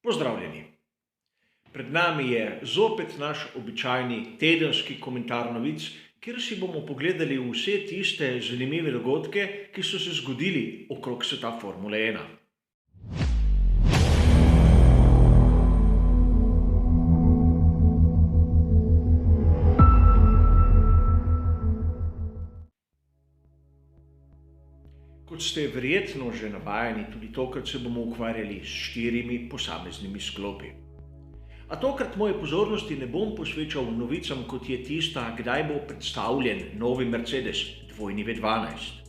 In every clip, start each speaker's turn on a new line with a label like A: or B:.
A: Pozdravljeni! Pred nami je zopet naš običajni tedenski komentar novic, kjer si bomo pogledali vse tiste zanimive dogodke, ki so se zgodili okrog sveta Formule 1. Kot ste verjetno že navajeni, tudi tokrat se bomo ukvarjali s 4 posameznimi sklopi. A tokrat moje pozornosti ne bom posvečal novicam, kot je tista, kdaj bo predstavljen novi Mercedes W12.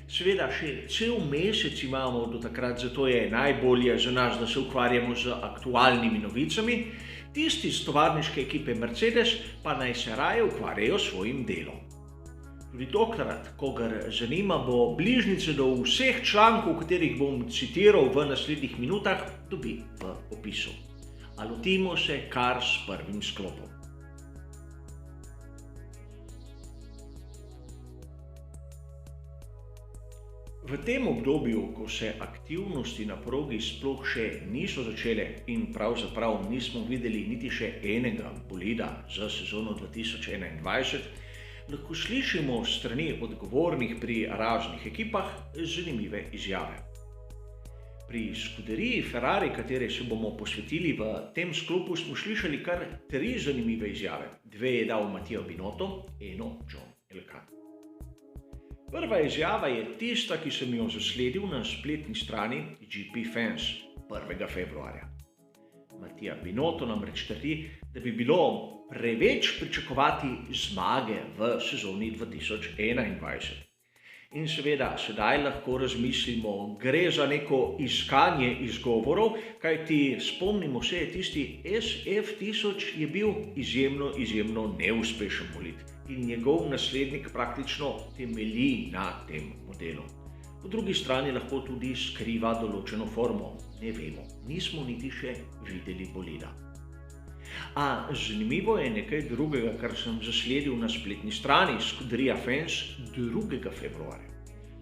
A: Seveda, še cel mesec imamo do takrat, zato je najbolje za nas, da se ukvarjamo z aktualnimi novicami, tisti iz tovarniške ekipe Mercedes pa naj se raje ukvarjajo s svojim delom. Tudi tokrat, kogar zanima, bo bližnjice do vseh člankov, katerih bom citiral v naslednjih minutah, dobi v opisu. A lotimo se kar s prvim sklopom. V tem obdobju, ko se aktivnosti na progi sploh še niso začele in pravzaprav nismo videli niti še enega bolida za sezono 2021, lahko slišimo strani odgovornih pri raznih ekipah zanimive izjave. Pri skuderiji Ferrari, katere se bomo posvetili v tem sklopu, smo slišali kar 3 zanimive izjave. 2 je dal Mattia Binotto, eno John Elkann. Prva izjava je tista, ki sem jo zasledil na spletni strani GP Fans 1. februarja. Mattia Binotto namreč trdi, da bi bilo preveč pričakovati zmage v sezoni 2021. In seveda, sedaj lahko razmislimo, gre za neko iskanje izgovorov, kajti spomnimo se, tisti SF1000 je bil izjemno neuspešen bolid in njegov naslednik praktično temelji na tem modelu. Po drugi strani lahko tudi skriva določeno formo. Ne vemo, nismo niti še videli bolida. A zanimivo je nekaj drugega, kar sem zasledil na spletni strani Scuderia Fans 2. februarja.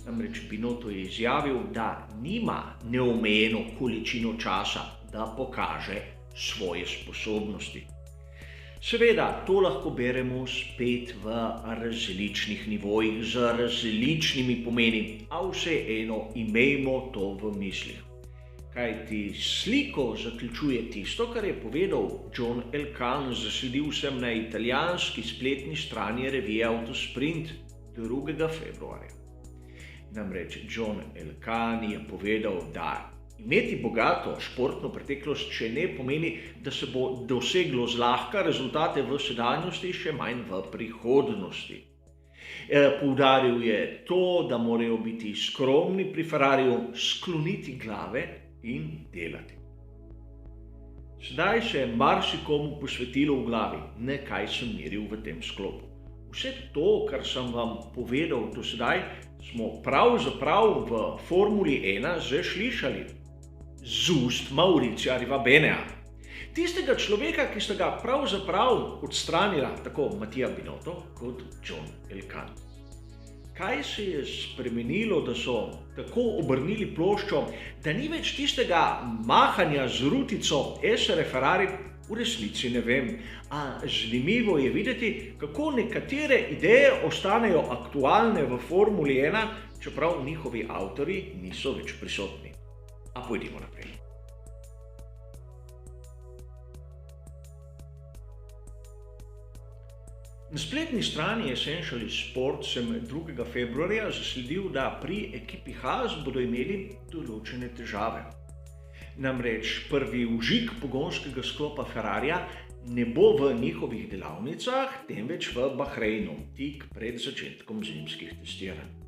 A: Namreč Binotto je izjavil, da nima neomejeno količino časa, da pokaže svoje sposobnosti. Seveda, to lahko beremo spet v različnih nivojih z različnimi pomeni, a vseeno imejmo to v mislih. Kajti sliko zaključuje tisto, kar je povedal John Elkann, zasledil sem na italijanski spletni strani revije Autosprint 2. februarja. Namreč John Elkann je povedal, da imeti bogato športno preteklost še ne pomeni, da se bo doseglo zlahka rezultate v sedanjosti, še manj v prihodnosti. Poudaril je to, da morajo biti skromni pri Ferrariju, skloniti glave in delati. Sedaj se je marsikomu posvetilo v glavi, ne kaj sem meril v tem sklopu. Vse to, kar sem vam povedal do sedaj, smo pravzaprav v Formuli 1 že slišali z ust Mauricia Arrivabenea. Tistega človeka, ki sta ga pravzaprav odstranila tako Mattia Binotto kot John Elkann. Kaj se je spremenilo, da so tako obrnili ploščo, da ni več tistega mahanja z rutico SR Ferrari? V resnici ne vem, a zanimivo je videti, kako nekatere ideje ostanejo aktualne v Formuli 1, čeprav njihovi avtorji niso več prisotni. A pojdimo naprej. Na spletni strani Essential Sport sem 2. februarja zasledil, da pri ekipi Haas bodo imeli določene težave. Namreč prvi vžig pogonskega sklopa Ferrarija ne bo v njihovih delavnicah, temveč v Bahreinu, tik pred začetkom zimskih testiranj.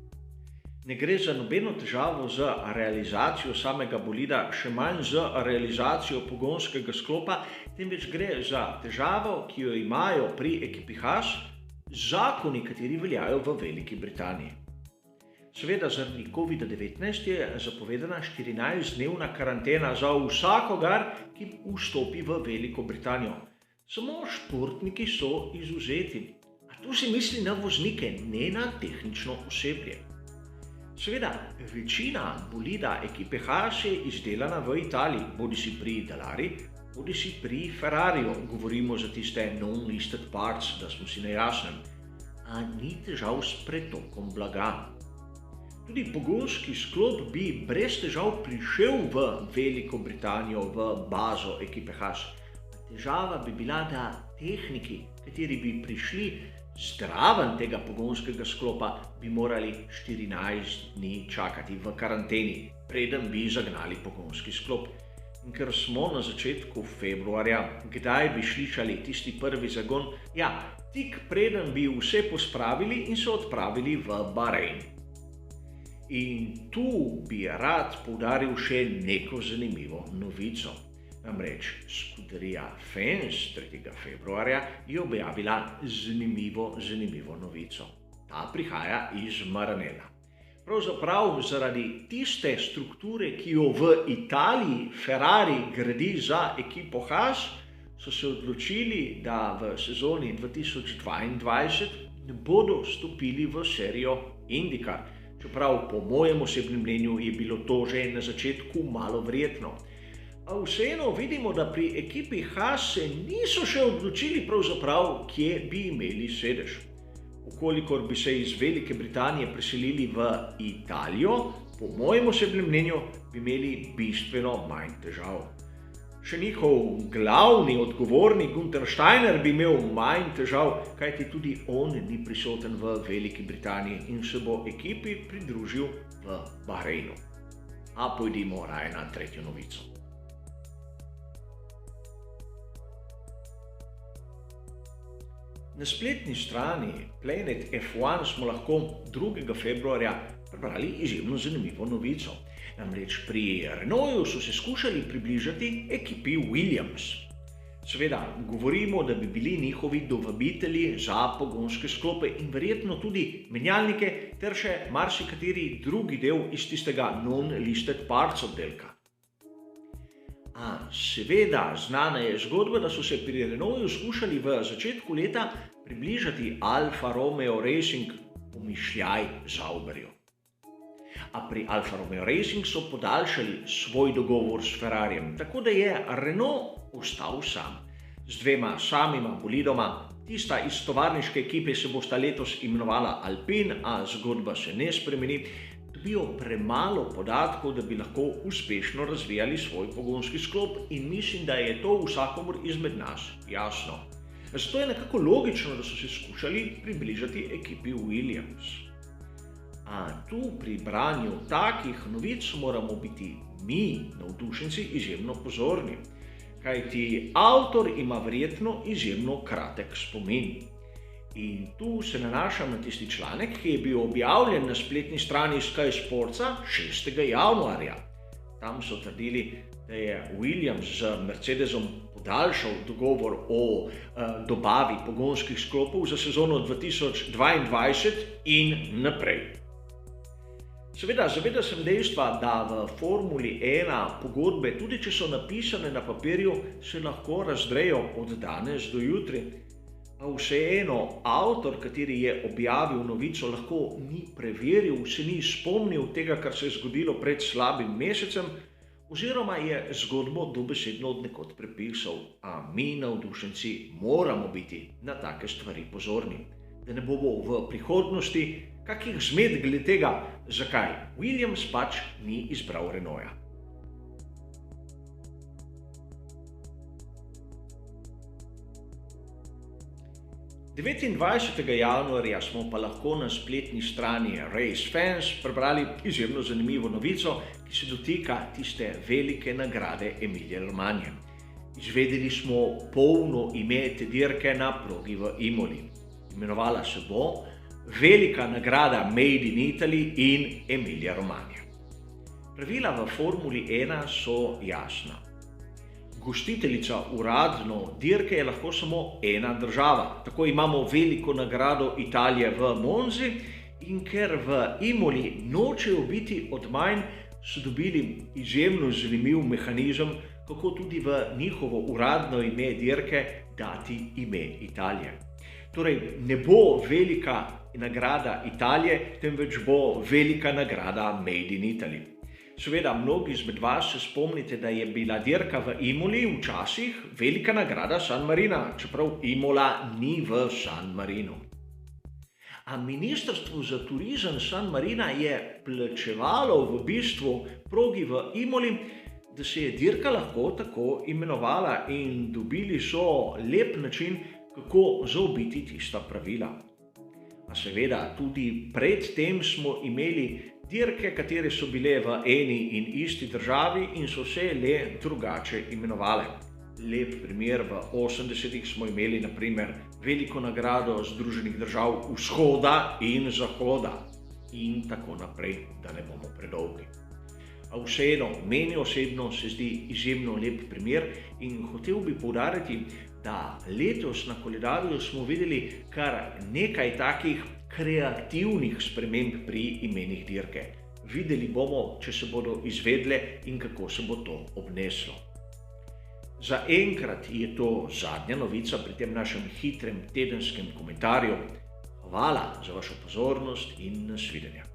A: Ne gre za nobeno težavo z realizacijo samega bolida, še manj z realizacijo pogonskega sklopa, temveč gre za težavo, ki jo imajo pri ekipi Haas zakoni, kateri veljajo v Veliki Britaniji. Seveda, zaradi COVID-19 je zapovedana 14-dnevna karantena za vsakogar, ki vstopi v Veliko Britanijo. Samo športniki so izvzeti. A tu se misli na voznike, ne na tehnično osebje. Seveda, večina bolida ekipe Haas je izdelana v Italiji, bodisi pri Dalari, bodisi pri Ferrariju. Govorimo za tiste non-listed parts, da smo si na jasnem. A ni težav s pretokom blaga. Tudi pogonski sklop bi brez težav prišel v Veliko Britanijo, v bazo ekipe Haas. Težava bi bila, da tehniki, kateri bi prišli zraven tega pogonskega sklopa, bi morali 14 dni čakati v karanteni, preden bi zagnali pogonski sklop. In ker smo na začetku februarja, kdaj bi slišali tisti prvi zagon? Ja, tik preden bi vse pospravili in se odpravili v Bahrein. In tu bi rad poudaril še neko zanimivo novico. Namreč skuderija Fens 3. februarja je objavila zanimivo novico. Ta prihaja iz Maranella. Pravzaprav zaradi tiste strukture, ki jo v Italiji Ferrari gradi za ekipo Haas, so se odločili, da v sezoni 2022 ne bodo stopili v serijo IndyCar. Čeprav po mojem osebnem mnenju je bilo to že na začetku malo verjetno. A vseeno vidimo, da pri ekipi Haas se niso še odločili pravzaprav, kje bi imeli sedež. Ukolikor bi se iz Velike Britanije preselili v Italijo, po mojem osebnem mnenju bi imeli bistveno manj težav. Še njihov glavni odgovorni Günther Steiner bi imel manj težav, kajti tudi on ni prisoten v Veliki Britaniji in se bo ekipi pridružil v Bahreinu. A pojdimo raje na tretjo novico. Na spletni strani Planet F1 smo lahko 2. februarja prebrali izjemno zanimivo novico. Namreč pri Renaultu so se skušali približati ekipi Williams. Seveda, govorimo, da bi bili njihovi dobavitelji za pogonske sklope in verjetno tudi menjalnike ter še marsikateri drugi del iz tistega non-listed parts oddelka. Seveda, znana je zgodba, da so se pri Renaultu skušali v začetku leta približati Alfa Romeo Racing, pomišljaj Sauberju. A pri Alfa Romeo Racing so podaljšali svoj dogovor s Ferrarijem, tako da je Renault ostal sam. Z dvema samima bolidoma, tista iz tovarniške ekipe se bosta letos imenovala Alpine, a zgodba se ne spremeni, dobijo premalo podatkov, da bi lahko uspešno razvijali svoj pogonski sklop in mislim, da je to vsakomur izmed nas jasno. Zato je nekako logično, da so se skušali približati ekipi Williams. A tu pri branju takih novic moramo biti mi, navdušenci, izjemno pozorni, kajti avtor ima verjetno izjemno kratek spomin. In tu se nanašam na tisti članek, ki je bil objavljen na spletni strani Sky Sportsa 6. januarja. Tam so trdili, da je Williams z Mercedesom podaljšal dogovor o dobavi pogonskih sklopov za sezono 2022 in naprej. Seveda, zaveda sem dejstva, da v Formuli 1 pogodbe, tudi če so napisane na papirju, se lahko razdrejo od danes do jutri. A vseeno, avtor, kateri je objavil novico, lahko ni preveril, se ni spomnil tega, kar se je zgodilo pred slabim mesecem, oziroma je zgodbo dobesedno od nekod prepisal. A mi, navdušenci, moramo biti na take stvari pozorni, da ne bomo v prihodnosti kakih zmed glede tega, zakaj Williams pač ni izbral Renaulta. 29. januarja smo pa lahko na spletni strani Race Fans prebrali izjemno zanimivo novico, ki se dotika tiste velike nagrade Emilia-Romagna. Izvedeli smo polno ime te dirke na progi v Imoli. Imenovala se bo Velika nagrada Made in Italy in Emilia-Romagna. Pravila v Formuli 1 so jasna. Gostiteljica uradno dirke je lahko samo ena država. Tako imamo veliko nagrado Italije v Monzi in ker v Imoli nočejo biti od manj, so dobili izjemno zanimiv mehanizem, kako tudi v njihovo uradno ime dirke dati ime Italije. Torej, ne bo velika nagrada Italije, temveč bo velika nagrada Made in Italy. Seveda, mnogi izmed vas se spomnite, da je bila dirka v Imoli včasih velika nagrada San Marina, čeprav Imola ni v San Marinu. A Ministrstvo za turizem San Marina je plačevalo v bistvu progi v Imoli, da se je dirka lahko tako imenovala in dobili so lep način, kako zaobiti tista pravila. A seveda, tudi pred tem smo imeli dirke, katere so bile v eni in isti državi in so se le drugače imenovale. Lep primer, v 80-ih smo imeli na primer veliko nagrado Združenih držav Vzhoda in Zahoda in tako naprej, da ne bomo predolgi. A vseeno, meni osebno se zdi izjemno lep primer in hotel bi poudariti, da letos na koledarju smo videli kar nekaj takih kreativnih sprememb pri imenih dirke. Videli bomo, če se bodo izvedle in kako se bo to obneslo. Za enkrat je to zadnja novica pri tem našem hitrem tedenskem komentarju. Hvala za vašo pozornost in nasvidenje.